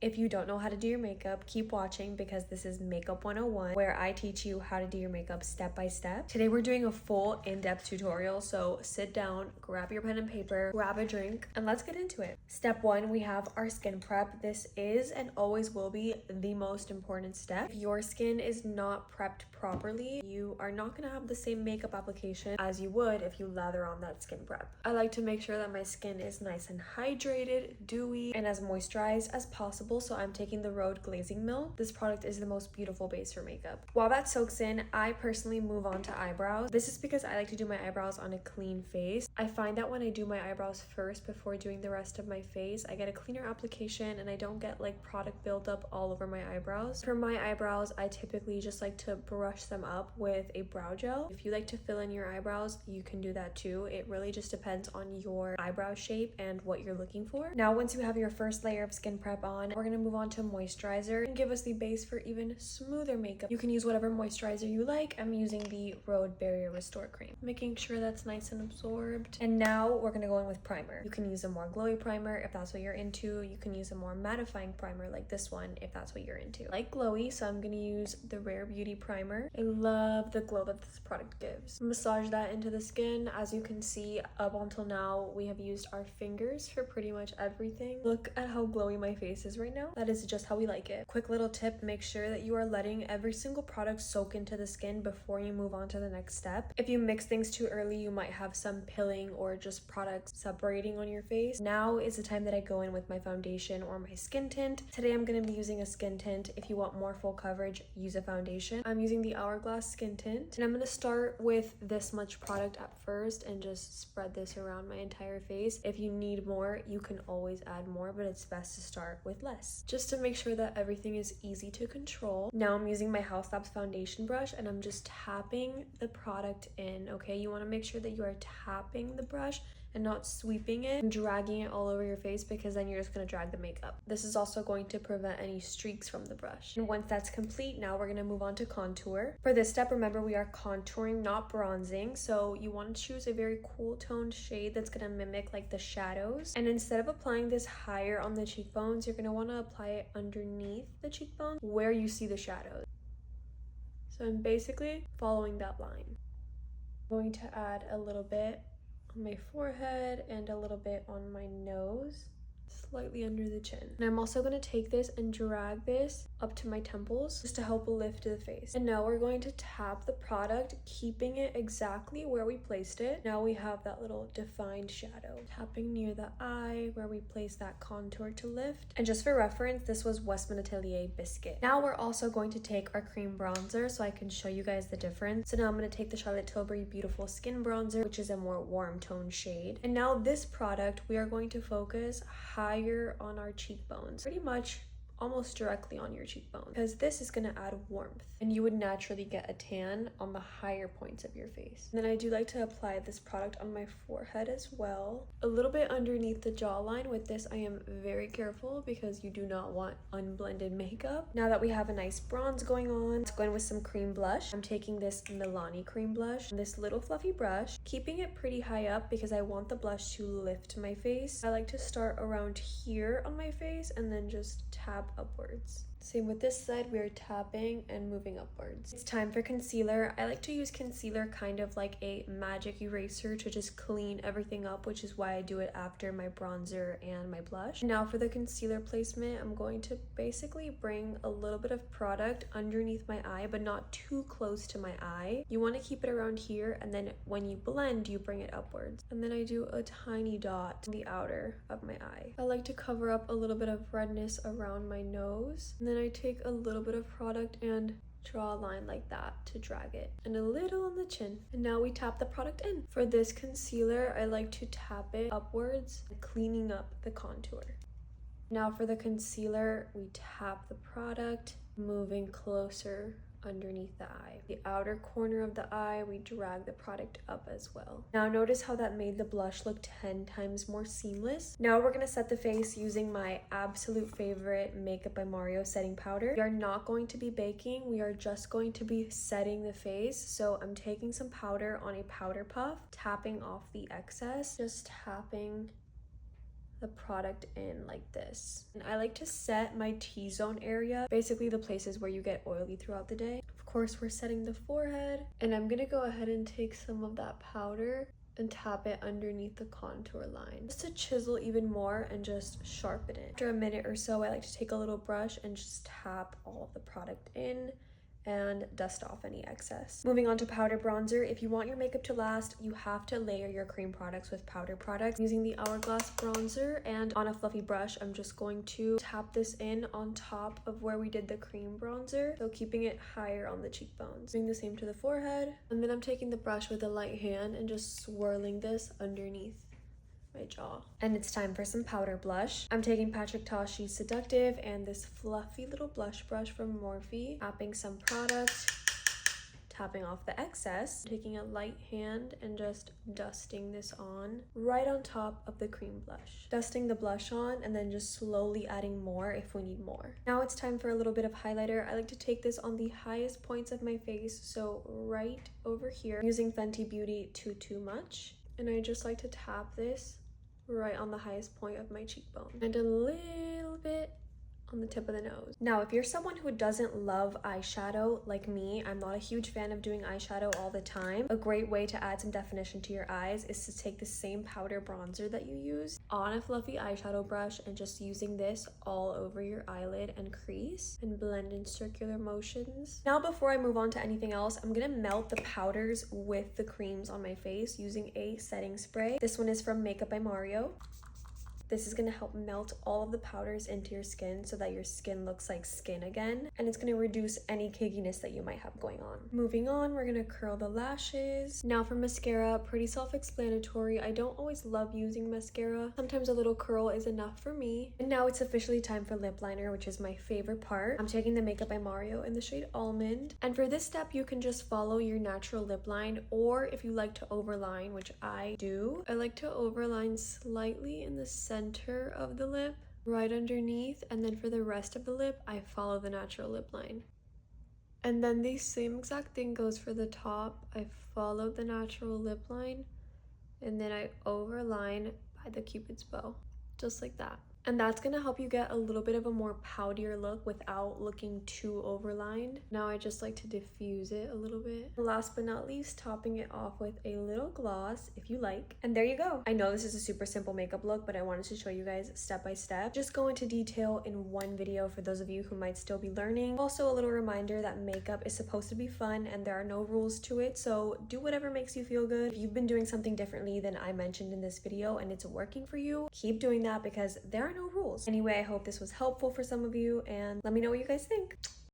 If you don't know how to do your makeup, keep watching because this is Makeup 101, where I teach you how to do your makeup step by step. Today we're doing a full in-depth tutorial, so sit down, grab your pen and paper, grab a drink, and let's get into it. Step 1, we have our skin prep. This is and always will be the most important step. If your skin is not prepped properly, you are not going to have the same makeup application as you would if you lather on that skin prep. I like to make sure that my skin is nice and hydrated, dewy, and as moisturized as possible. So I'm taking the Rhode Glazing Milk. This product is the most beautiful base for makeup. While that soaks in, I personally move on to eyebrows. This is because I like to do my eyebrows on a clean face. I find that when I do my eyebrows first before doing the rest of my face, I get a cleaner application and I don't get like product buildup all over my eyebrows. For my eyebrows, I typically just like to brush them up with a brow gel. If you like to fill in your eyebrows, you can do that too. It really just depends on your eyebrow shape and what you're looking for. Now, once you have your first layer of skin prep on, we're gonna move on to moisturizer and give us the base for even smoother makeup. You can use whatever moisturizer you like. I'm using the Rhode Barrier Restore Cream, making sure that's nice and absorbed. And now we're gonna go in with primer. You can use a more glowy primer if that's what you're into. You can use a more mattifying primer like this one if that's what you're into. I like glowy, so I'm gonna use the Rare Beauty primer. I love the glow that this product gives. Massage that into the skin. As you can see, up until now, we have used our fingers for pretty much everything. Look at how glowy my face is right now. That is just how we like it. Quick little tip, make sure that you are letting every single product soak into the skin before you move on to the next step. If you mix things too early, you might have some pilling or just products separating on your face. Now is the time that I go in with my foundation or my skin tint. Today I'm going to be using a skin tint. If you want more full coverage, use a foundation. I'm using the Hourglass skin tint, and I'm going to start with this much product at first and just spread this around my entire face. If you need more, you can always add more, but it's best to start with less, just to make sure that everything is easy to control. Now I'm using my Haus Labs foundation brush and I'm just tapping the product in, okay? You want to make sure that you are tapping the brush and not sweeping it and dragging it all over your face, because then you're just going to drag the makeup. This is also going to prevent any streaks from the brush. And once that's complete, now we're going to move on to contour. For this step, remember, we are contouring, not bronzing. So you want to choose a very cool toned shade that's going to mimic like the shadows. And instead of applying this higher on the cheekbones, you're going to want to apply it underneath the cheekbone where you see the shadows. So I'm basically following that line. I'm going to add a little bit on my forehead and a little bit on my nose, slightly under the chin. And I'm also going to take this and drag this up to my temples just to help lift the face. And now we're going to tap the product, keeping it exactly where we placed it. Now we have that little defined shadow. Tapping near the eye where we place that contour to lift. And just for reference, this was Westman Atelier Biscuit. Now we're also going to take our cream bronzer so I can show you guys the difference. So now I'm going to take the Charlotte Tilbury Beautiful Skin Bronzer, which is a more warm tone shade. And now this product, we are going to focus higher on our cheekbones, pretty much almost directly on your cheekbone, because this is going to add warmth and you would naturally get a tan on the higher points of your face. And then I do like to apply this product on my forehead as well, a little bit underneath the jawline. With this, I am very careful because you do not want unblended makeup. Now that we have a nice bronze going on, let's go in with some cream blush. I'm taking this Milani cream blush, this little fluffy brush, keeping it pretty high up because I want the blush to lift my face. I like to start around here on my face and then just tap upwards. Same with this side, we are tapping and moving upwards. It's time for concealer. I like to use concealer kind of like a magic eraser to just clean everything up, which is why I do it after my bronzer and my blush. Now for the concealer placement, I'm going to basically bring a little bit of product underneath my eye, but not too close to my eye. You want to keep it around here, and then when you blend, you bring it upwards. And then I do a tiny dot in the outer of my eye. I like to cover up a little bit of redness around my nose. And then I take a little bit of product and draw a line like that to drag it, and a little on the chin. And now we tap the product in. For this concealer, I like to tap it upwards, cleaning up the contour. Now for the concealer, we tap the product, moving closer underneath the eye. The outer corner of the eye, we drag the product up as well. Now notice how that made the blush look 10 times more seamless. Now we're gonna set the face using my absolute favorite Makeup by Mario setting powder. We are not going to be baking, we are just going to be setting the face. So I'm taking some powder on a powder puff, tapping off the excess, just tapping the product in like this. And I like to set my T-zone area, basically the places where you get oily throughout the day. Of course, we're setting the forehead, and I'm gonna go ahead and take some of that powder and tap it underneath the contour line just to chisel even more and just sharpen it. After a minute or so, I like to take a little brush and just tap all of the product in and dust off any excess. Moving on to powder bronzer. If you want your makeup to last, you have to layer your cream products with powder products. Using the Hourglass bronzer, and on a fluffy brush, I'm just going to tap this in on top of where we did the cream bronzer, so keeping it higher on the cheekbones. Doing the same to the forehead, and then I'm taking the brush with a light hand and just swirling this underneath my jaw. And it's time for some powder blush. I'm taking Patrick Tashi's Seductive and this fluffy little blush brush from Morphe, tapping some product, tapping off the excess, taking a light hand and just dusting this on right on top of the cream blush. Dusting the blush on and then just slowly adding more if we need more. Now it's time for a little bit of highlighter. I like to take this on the highest points of my face, so right over here, using Fenty Beauty Too Much. And I just like to tap this right on the highest point of my cheekbone and a little bit on the tip of the nose. Now, if you're someone who doesn't love eyeshadow like me, I'm not a huge fan of doing eyeshadow all the time. A great way to add some definition to your eyes is to take the same powder bronzer that you use on a fluffy eyeshadow brush and just using this all over your eyelid and crease and blend in circular motions. Now, before I move on to anything else, I'm gonna melt the powders with the creams on my face using a setting spray. This one is from Makeup by Mario. This is gonna help melt all of the powders into your skin so that your skin looks like skin again, and it's gonna reduce any cakeiness that you might have going on. Moving on, we're gonna curl the lashes. Now for mascara, pretty self-explanatory. I don't always love using mascara. Sometimes a little curl is enough for me. And now it's officially time for lip liner, which is my favorite part. I'm taking the Makeup by Mario in the shade Almond. And for this step, you can just follow your natural lip line, or if you like to overline, which I do, I like to overline slightly in the center of the lip, right underneath, and then for the rest of the lip, I follow the natural lip line. And then the same exact thing goes for the top. I follow the natural lip line, and then I overline by the Cupid's bow, just like that. And that's gonna help you get a little bit of a more powdier look without looking too overlined. Now I just like to diffuse it a little bit. Last but not least, topping it off with a little gloss if you like. And there you go. I know this is a super simple makeup look, but I wanted to show you guys step by step. Just go into detail in one video for those of you who might still be learning. Also, a little reminder that makeup is supposed to be fun and there are no rules to it, so do whatever makes you feel good. If you've been doing something differently than I mentioned in this video and it's working for you, keep doing that because there are no rules. Anyway, I hope this was helpful for some of you, and let me know what you guys think.